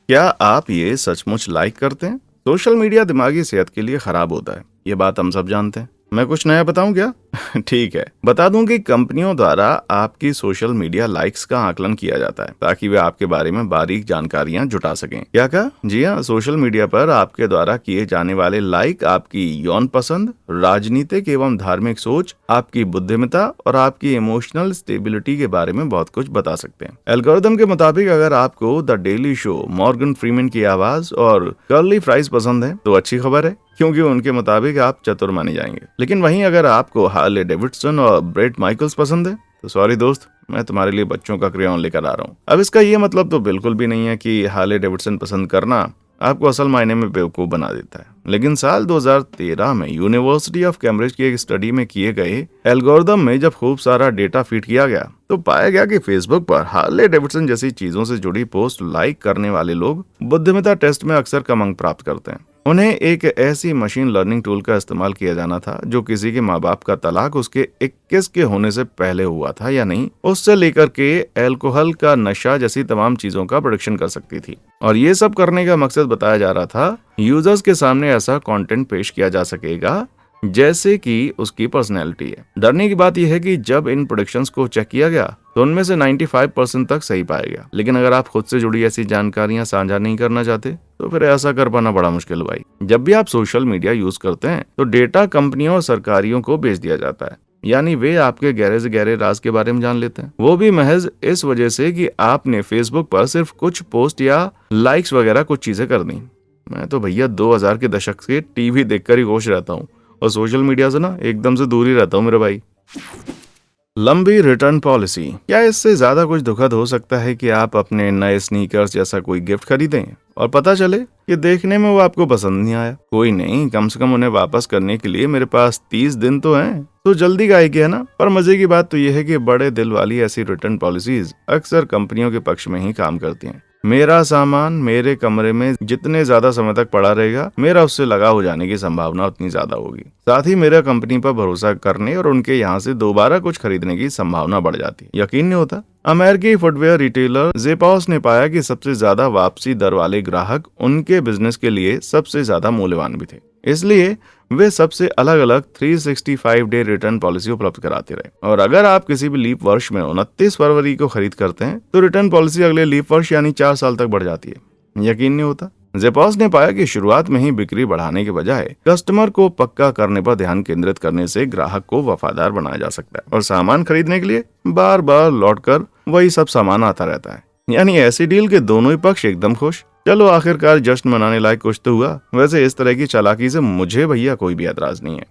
क्या आप ये सचमुच लाइक करते हैं? सोशल मीडिया दिमागी सेहत के लिए खराब होता है, ये बात हम सब जानते हैं। मैं कुछ नया बताऊं क्या? ठीक है, बता दूं कि कंपनियों द्वारा आपकी सोशल मीडिया लाइक्स का आकलन किया जाता है ताकि वे आपके बारे में बारीक जानकारियां जुटा सकें। क्या कहा? जी हाँ, सोशल मीडिया पर आपके द्वारा किए जाने वाले लाइक आपकी यौन पसंद, राजनीतिक एवं धार्मिक सोच, आपकी बुद्धिमत्ता और आपकी इमोशनल स्टेबिलिटी के बारे में बहुत कुछ बता सकते हैं। एल्गोरिथम के मुताबिक अगर आपको the daily show, Morgan Freeman की आवाज और कर्ली फ्राइज पसंद है तो अच्छी खबर है, क्योंकि उनके मुताबिक आप चतुर माने जाएंगे। लेकिन वहीं अगर आपको हार्ले डेविडसन और ब्रेट माइकल्स पसंद है तो सॉरी दोस्त, मैं तुम्हारे लिए बच्चों का क्रेयॉन लेकर आ रहा हूँ। अब इसका ये मतलब तो बिल्कुल भी नहीं है कि हार्ले डेविडसन पसंद करना आपको असल मायने में बेवकूफ बना देता है। लेकिन साल 2013 में यूनिवर्सिटी ऑफ कैम्ब्रिज की एक स्टडी में किए गए एल्गोरिदम में जब खूब सारा डेटा फीड किया गया तो पाया गया कि फेसबुक पर हार्ले डेविडसन जैसी चीजों से जुड़ी पोस्ट लाइक करने वाले लोग बुद्धिमत्ता टेस्ट में अक्सर कम अंक प्राप्त करते हैं। उन्हें एक ऐसी मशीन लर्निंग टूल का इस्तेमाल किया जाना था जो किसी के माँ बाप का तलाक उसके 21 के होने से पहले हुआ था या नहीं, उससे लेकर के अल्कोहल का नशा जैसी तमाम चीजों का प्रेडिक्शन कर सकती थी। और ये सब करने का मकसद बताया जा रहा था यूजर्स के सामने ऐसा कंटेंट पेश किया जा सकेगा जैसे कि उसकी पर्सनैलिटी है। डरने की बात यह है कि जब इन प्रोडक्शंस को चेक किया गया तो उनमें से 95% तक सही पाया गया। लेकिन अगर आप खुद से जुड़ी ऐसी जानकारियां साझा नहीं करना चाहते तो फिर ऐसा कर पाना बड़ा मुश्किल भाई। जब भी आप सोशल मीडिया यूज करते हैं तो डेटा कंपनियों और सरकारियों को बेच दिया जाता है, यानी वे आपके गहरे से गहरे राज के बारे में जान लेते हैं। वो भी महज इस वजह से कि आपने फेसबुक पर सिर्फ कुछ पोस्ट या लाइक्स वगैरह कुछ चीजें कर दी। मैं तो भैया 2000 के दशक से टीवी देखकर ही खुश रहता हूँ और सोशल मीडिया से ना एकदम से दूर ही रहता हूँ मेरे भाई। लंबी रिटर्न पॉलिसी। क्या इससे ज्यादा कुछ दुखद हो सकता है कि आप अपने नए स्नीकर्स जैसा कोई गिफ्ट खरीदें और पता चले कि देखने में वो आपको पसंद नहीं आया? कोई नहीं, कम से कम उन्हें वापस करने के लिए मेरे पास 30 दिन तो हैं, तो जल्दी काहे की है ना। पर मजे की बात तो यह है कि बड़े दिल वाली ऐसी रिटर्न पॉलिसीज अक्सर कंपनियों के पक्ष में ही काम करती हैं। मेरा सामान मेरे कमरे में जितने ज्यादा समय तक पड़ा रहेगा, मेरा उससे लगा हो जाने की संभावना उतनी ज्यादा होगी। साथ ही मेरा कंपनी पर भरोसा करने और उनके यहाँ से दोबारा कुछ खरीदने की संभावना बढ़ जाती है। यकीन नहीं होता। अमेरिकी फुटवेयर रिटेलर ज़ेपास ने पाया कि सबसे ज्यादा वापसी दर वाले ग्राहक उनके बिजनेस के लिए सबसे ज्यादा मूल्यवान भी थे, इसलिए वे सबसे अलग अलग 365 डे रिटर्न पॉलिसी उपलब्ध कराते रहे। और अगर आप किसी भी लीप वर्ष में 29 फरवरी को खरीद करते हैं तो रिटर्न पॉलिसी अगले लीप वर्ष यानी 4 साल तक बढ़ जाती है। यकीन नहीं होता। ज़ेपास ने पाया कि शुरुआत में ही बिक्री बढ़ाने के बजाय कस्टमर को पक्का करने पर ध्यान केंद्रित करने से ग्राहक को वफादार बनाया जा सकता है और सामान खरीदने के लिए बार बार लौटकर वही सब सामान आता रहता है। यानी ऐसी डील के दोनों ही पक्ष एकदम खुश। चलो आखिरकार जश्न मनाने लायक कुछ तो हुआ। वैसे इस तरह की चालाकी से मुझे भैया कोई भी एतराज नहीं है।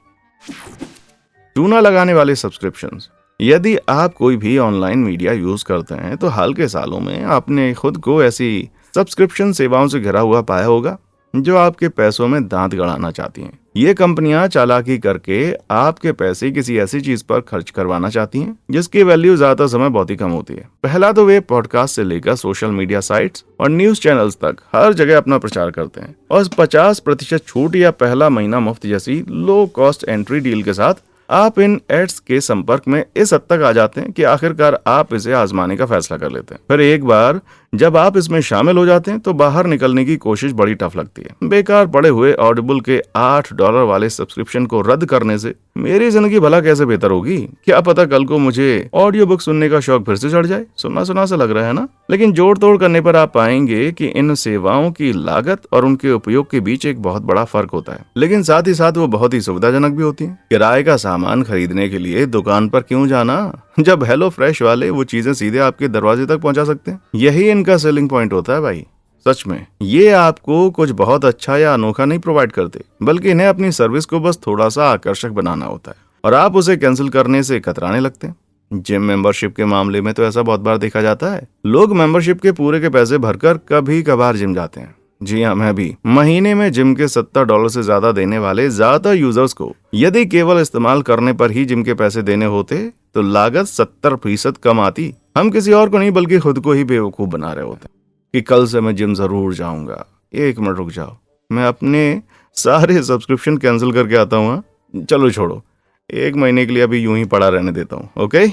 चूना लगाने वाले सब्सक्रिप्शंस। यदि आप कोई भी ऑनलाइन मीडिया यूज करते हैं तो हाल के सालों में आपने खुद को ऐसी सब्सक्रिप्शन सेवाओं से घिरा हुआ पाया होगा जो आपके पैसों में दांत गड़ाना चाहती हैं। ये कंपनियां चालाकी करके आपके पैसे किसी ऐसी चीज पर खर्च करवाना चाहती हैं जिसकी वैल्यू ज्यादा समय बहुत ही कम होती है। पहला तो वे पॉडकास्ट से लेकर सोशल मीडिया साइट्स और न्यूज चैनल्स तक हर जगह अपना प्रचार करते हैं और 50% छूट या पहला महीना मुफ्त जैसी लो कॉस्ट एंट्री डील के साथ आप इन एड्स के संपर्क में इस हद तक आ जाते हैं कि आखिरकार आप इसे आजमाने का फैसला कर लेते हैं। फिर एक बार जब आप इसमें शामिल हो जाते हैं तो बाहर निकलने की कोशिश बड़ी टफ लगती है। बेकार पड़े हुए ऑडिबल के $8 वाले सब्सक्रिप्शन को रद्द करने से मेरी जिंदगी भला कैसे बेहतर होगी? क्या पता कल को मुझे ऑडियो बुक सुनने का शौक फिर से चढ़ जाए। सुना सुना सा लग रहा है ना? लेकिन जोड़ तोड़ करने पर आप पाएंगे कि इन सेवाओं की लागत और उनके उपयोग के बीच एक बहुत बड़ा फर्क होता है, लेकिन साथ ही साथ वो बहुत ही सुविधाजनक भी होती है। किराए का सामान खरीदने के लिए दुकान पर क्यों जाना जब हेलो फ्रेश वाले वो चीजें सीधे आपके दरवाजे तक पहुंचा सकते हैं। यही इनका सेलिंग पॉइंट होता है भाई। सच में ये आपको कुछ बहुत अच्छा या अनोखा नहीं प्रोवाइड करते, बल्कि इन्हें अपनी सर्विस को बस थोड़ा सा आकर्षक बनाना होता है और आप उसे कैंसिल करने से कतराने लगते हैं। जिम मेंबरशिप के मामले में तो ऐसा बहुत बार देखा जाता है। लोग मेंबरशिप के पूरे के पैसे भरकर कभी कभार जिम जाते हैं। जी हाँ, मैं भी। महीने में जिम के $70 से ज्यादा देने वाले ज्यादा यूजर्स को यदि केवल इस्तेमाल करने पर ही जिम के पैसे देने होते तो लागत 70% कम आती। हम किसी और को नहीं बल्कि खुद को ही बेवकूफ बना रहे होते कि कल से मैं जिम जरूर जाऊंगा। 1 मिनट रुक जाओ, मैं अपने सारे सब्सक्रिप्शन कैंसिल करके आता हूँ। चलो छोड़ो, 1 महीने के लिए अभी यूं ही पड़ा रहने देता हूँ। ओके।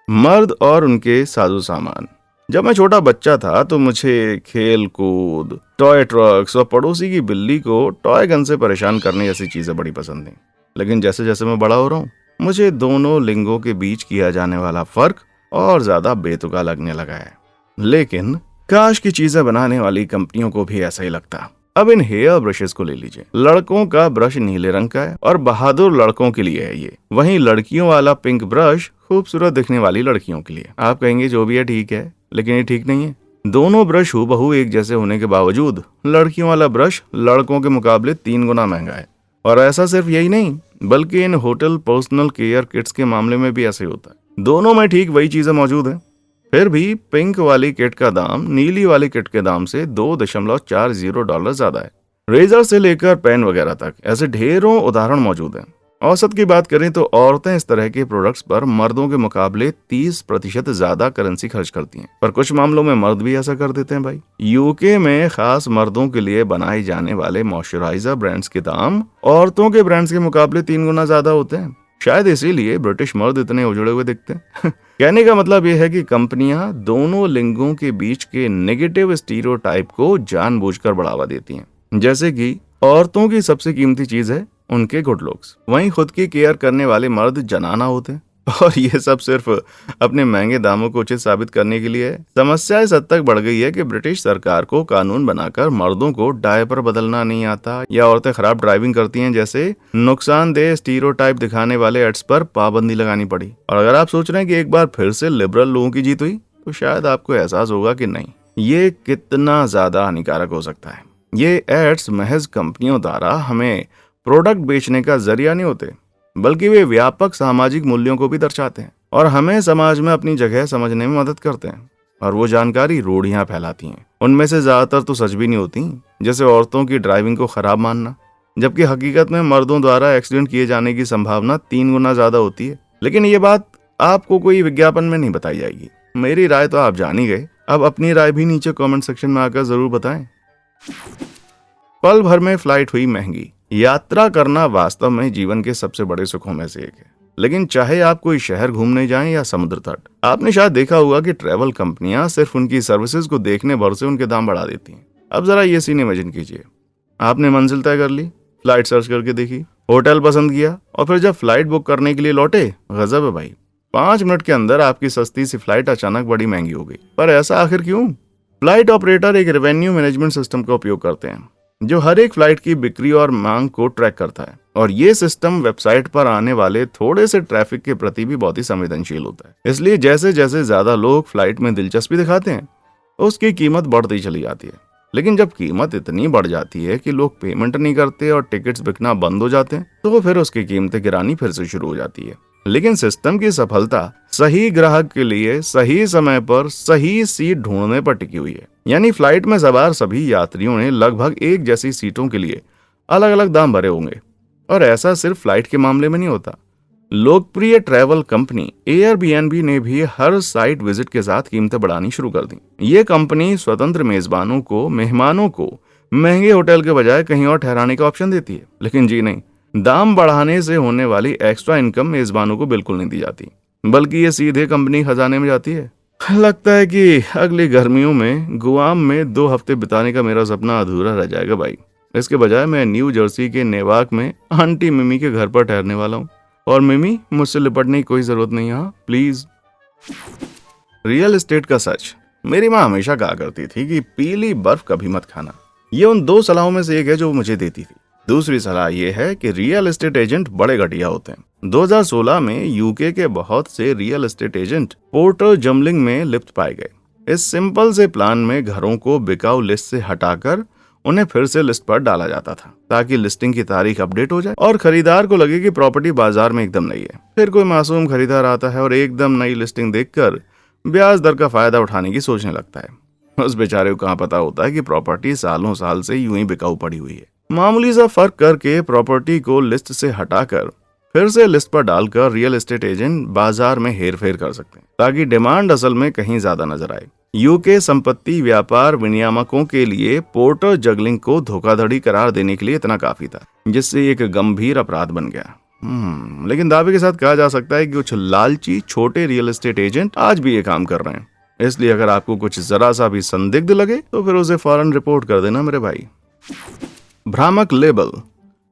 मर्द और उनके साजो सामान। जब मैं छोटा बच्चा था तो मुझे खेल कूद, टॉय ट्रक्स और पड़ोसी की बिल्ली को टॉय गन से परेशान करने जैसी चीजें बड़ी पसंद थी। लेकिन जैसे जैसे मैं बड़ा हो रहा हूँ, मुझे दोनों लिंगों के बीच किया जाने वाला फर्क और ज्यादा बेतुका लगने लगा है। लेकिन काश की चीजें बनाने वाली कंपनियों को भी ऐसा ही लगता। अब इन हेयर ब्रशेस को ले लीजिए। लड़कों का ब्रश नीले रंग का है और बहादुर लड़कों के लिए है ये। वहीं लड़कियों वाला पिंक ब्रश खूबसूरत दिखने वाली लड़कियों के लिए। आप कहेंगे जो भी है ठीक है, लेकिन ये ठीक नहीं है। दोनों ब्रश हूबहू एक जैसे होने के बावजूद लड़कियों वाला ब्रश लड़कों के मुकाबले 3 गुना महंगा है। और ऐसा सिर्फ यही नहीं, बल्कि इन होटल पर्सनल केयर किट्स के मामले में भी ऐसे होता है। दोनों में ठीक वही चीजें मौजूद हैं, फिर भी पिंक वाली किट का दाम नीली वाली किट के दाम से $2.40 ज्यादा है। रेजर से लेकर पेन वगैरह तक ऐसे ढेरों उदाहरण मौजूद हैं। औसत की बात करें तो औरतें इस तरह के प्रोडक्ट्स पर मर्दों के मुकाबले 30% ज्यादा करेंसी खर्च करती हैं। पर कुछ मामलों में मर्द भी ऐसा कर देते हैं भाई। यूके में खास मर्दों के लिए बनाए जाने वाले मॉइस्चराइजर ब्रांड्स के दाम औरतों के ब्रांड्स के मुकाबले 3 गुना ज्यादा होते हैं। शायद इसीलिए ब्रिटिश मर्द इतने उजड़े हुए दिखते हैं। कहने का मतलब यह है कि कंपनियां दोनों लिंगों के बीच के नेगेटिव स्टीरियोटाइप को जानबूझकर बढ़ावा देती हैं। जैसे कि औरतों की सबसे कीमती चीज है उनके गुड लुक्स, वहीं खुद की केयर करने वाले मर्द जनाना होते हैं। और ये सब सिर्फ अपने महंगे दामों को उचित साबित करने के लिए है। समस्या इस हद तक बढ़ गई है कि ब्रिटिश सरकार को कानून बनाकर मर्दों को डायपर बदलना नहीं आता या औरतें खराब ड्राइविंग करती हैं जैसे नुकसानदेह स्टीरियोटाइप दिखाने वाले एड्स पर पाबंदी लगानी पड़ी। और अगर आप सोच रहे हैं कि एक बार फिर से लिबरल लोगों की जीत हुई, तो शायद आपको एहसास होगा कि नहीं, ये कितना ज्यादा हानिकारक हो सकता है। ये एड्स महज कंपनियों द्वारा हमें प्रोडक्ट बेचने का जरिया नहीं होते, बल्कि वे व्यापक सामाजिक मूल्यों को भी दर्शाते हैं और हमें समाज में अपनी जगह समझने में मदद करते हैं। और वो जानकारी रूढ़ियां फैलाती हैं। उनमें से ज्यादातर तो सच भी नहीं होती, जैसे औरतों की ड्राइविंग को खराब मानना, जबकि हकीकत में मर्दों द्वारा एक्सीडेंट किए जाने की संभावना 3 गुना ज्यादा होती है। लेकिन ये बात आपको कोई विज्ञापन में नहीं बताई जाएगी। मेरी राय तो आप जान ही गए। अब अपनी राय भी नीचे कमेंट सेक्शन में आकर जरूर बताएं। पल भर में फ्लाइट हुई महंगी। यात्रा करना वास्तव में जीवन के सबसे बड़े सुखों में से एक है। लेकिन चाहे आप कोई शहर घूमने जाएं या समुद्र तट, आपने शायद देखा होगा कि ट्रैवल कंपनियां सिर्फ उनकी सर्विसेज को देखने भर से उनके दाम बढ़ा देती हैं। अब जरा ये सीन इमेजिन कीजिए, आपने मंजिल तय कर ली, फ्लाइट सर्च करके देखी, होटल पसंद किया और फिर जब फ्लाइट बुक करने के लिए लौटे, गजब है भाई, 5 मिनट के अंदर आपकी सस्ती सी फ्लाइट अचानक बड़ी महंगी हो गई। पर ऐसा आखिर क्यों? फ्लाइट ऑपरेटर एक रेवेन्यू मैनेजमेंट सिस्टम का उपयोग करते हैं जो हर एक फ्लाइट की बिक्री और मांग को ट्रैक करता है। और ये सिस्टम वेबसाइट पर आने वाले थोड़े से ट्रैफिक के प्रति भी बहुत ही संवेदनशील होता है। इसलिए जैसे जैसे ज्यादा लोग फ्लाइट में दिलचस्पी दिखाते हैं, उसकी कीमत बढ़ती चली जाती है। लेकिन जब कीमत इतनी बढ़ जाती है कि लोग पेमेंट नहीं करते और टिकट्स बिकना बंद हो जाते हैं, तो फिर उसकी कीमतें गिरानी फिर से शुरू हो जाती है। लेकिन सिस्टम की सफलता सही ग्राहक के लिए सही समय पर सही सीट ढूंढने पर टिकी हुई है। यानी फ्लाइट में सवार सभी यात्रियों ने लगभग एक जैसी सीटों के लिए अलग अलग दाम भरे होंगे। और ऐसा सिर्फ फ्लाइट के मामले में नहीं होता। लोकप्रिय ट्रैवल कंपनी एयरबीएनबी ने भी हर साइट विजिट के साथ कीमतें बढ़ानी शुरू कर दी। ये कंपनी स्वतंत्र मेजबानों को मेहमानों को महंगे होटल के बजाय कहीं और ठहराने का ऑप्शन देती है। लेकिन जी नहीं, दाम बढ़ाने से होने वाली एक्स्ट्रा इनकम मेजबानों को बिल्कुल नहीं दी जाती, बल्कि ये सीधे कंपनी खजाने में जाती है। लगता है कि अगली गर्मियों में गुआम में 2 हफ्ते बिताने का मेरा सपना अधूरा रह जाएगा भाई। इसके बजाय मैं न्यू जर्सी के नेवाक में आंटी मिमी के घर पर ठहरने वाला हूँ। और मिमी, मुझसे लिपटने की कोई जरूरत नहीं, हाँ प्लीज। रियल एस्टेट का सच। मेरी माँ हमेशा कहा करती थी कि पीली बर्फ कभी मत खाना। ये उन 2 सलाहों में से एक है जो वो मुझे देती थी। दूसरी सलाह ये है कि रियल एस्टेट एजेंट बड़े घटिया होते हैं। 2016 में यूके के बहुत से रियल एस्टेट एजेंट पोर्टर जमलिंग में लिप्त पाए गए। इस सिंपल से प्लान में घरों को बिकाऊ लिस्ट से हटाकर उन्हें फिर से लिस्ट पर डाला जाता था ताकि लिस्टिंग की तारीख अपडेट हो जाए और खरीदार को लगे कि प्रॉपर्टी बाजार में एकदम नई है। फिर कोई मासूम खरीदार आता है और एकदम नई लिस्टिंग देखकर ब्याज दर का फायदा उठाने की सोचने लगता है। उस बेचारे को कहाँ पता होता है कि प्रॉपर्टी सालों साल से यूं ही बिकाऊ पड़ी हुई है। मामूली सा फर्क करके प्रॉपर्टी को लिस्ट से हटाकर फिर से लिस्ट पर डालकर रियल एस्टेट एजेंट बाजार में हेरफेर कर सकते हैं ताकि डिमांड असल में कहीं ज्यादा नजर आए। यूके संपत्ति व्यापार विनियामकों के लिए पोर्टर जगलिंग को धोखाधड़ी करार देने के लिए इतना काफी था, जिससे एक गंभीर अपराध बन गया। लेकिन दावे के साथ कहा जा सकता है कि कुछ लालची छोटे रियल एस्टेट एजेंट आज भी ये काम कर रहे हैं। इसलिए अगर आपको कुछ जरा सा भी संदिग्ध लगे तो फिर उसे फौरन रिपोर्ट कर देना मेरे भाई। भ्रामक लेबल।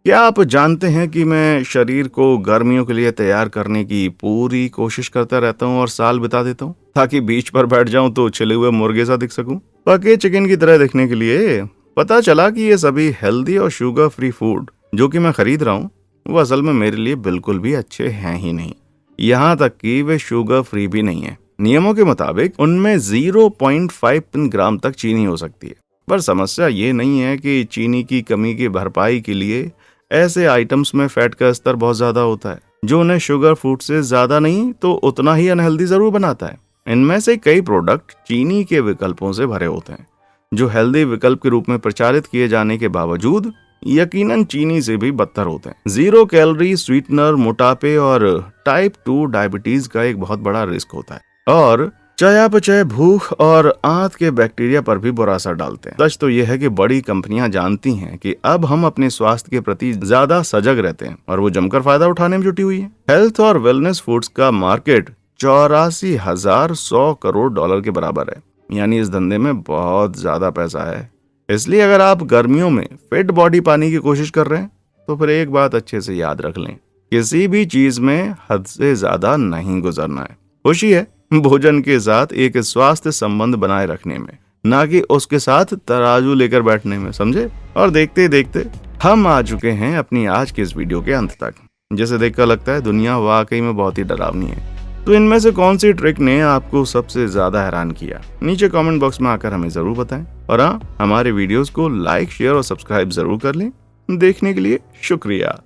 क्या आप जानते हैं कि मैं शरीर को गर्मियों के लिए तैयार करने की पूरी कोशिश करता रहता हूँ और साल बिता देता हूँ ताकि बीच पर बैठ जाऊं तो छिले हुए मुर्गे सा दिख सकूं, पके चिकन की तरह दिखने के लिए। पता चला कि ये सभी हेल्दी और शुगर फ्री फूड जो कि मैं खरीद रहा हूँ वो असल में मेरे लिए बिल्कुल भी अच्छे हैं ही नहीं। यहाँ तक कि वे शुगर फ्री भी नहीं है। नियमों के मुताबिक उनमें 0.5 ग्राम तक चीनी हो सकती है। पर समस्या ये नहीं है कि चीनी की कमी की भरपाई के लिए ऐसे आइटम्स में फैट का स्तर बहुत ज्यादा होता है जो उन्हें शुगर फूड से ज्यादा नहीं तो उतना ही अनहेल्दी जरूर बनाता है। इनमें से कई प्रोडक्ट चीनी के विकल्पों से भरे होते हैं जो हेल्दी विकल्प के रूप में प्रचारित किए जाने के बावजूद यकीनन चीनी से भी बदतर होते हैं। 0 कैलोरी स्वीटनर मोटापे और टाइप 2 डायबिटीज का एक बहुत बड़ा रिस्क होता है और चयापचय, भूख और आंत के बैक्टीरिया पर भी बुरा असर डालते हैं। सच तो यह है कि बड़ी कंपनियां जानती हैं कि अब हम अपने स्वास्थ्य के प्रति ज्यादा सजग रहते हैं और वो जमकर फायदा उठाने में जुटी हुई है। हेल्थ और वेलनेस फूड्स का मार्केट 84,100 करोड़ डॉलर के बराबर है, यानी इस धंधे में बहुत ज्यादा पैसा है। इसलिए अगर आप गर्मियों में फिट बॉडी पाने की कोशिश कर रहे हैं तो फिर एक बात अच्छे से याद रख लें, किसी भी चीज में हद से ज्यादा नहीं गुजरना है। खुशी है भोजन के साथ एक स्वास्थ्य संबंध बनाए रखने में, ना कि उसके साथ तराजू लेकर बैठने में, समझे। और देखते देखते हम आ चुके हैं अपनी आज के इस वीडियो के अंत तक, जिसे देखकर लगता है दुनिया वाकई में बहुत ही डरावनी है। तो इनमें से कौन सी ट्रिक ने आपको सबसे ज्यादा हैरान किया, नीचे कमेंट बॉक्स में आकर हमें जरूर बताएं। और हाँ, हमारे वीडियोस को लाइक, शेयर और सब्सक्राइब जरूर कर लें। देखने के लिए शुक्रिया।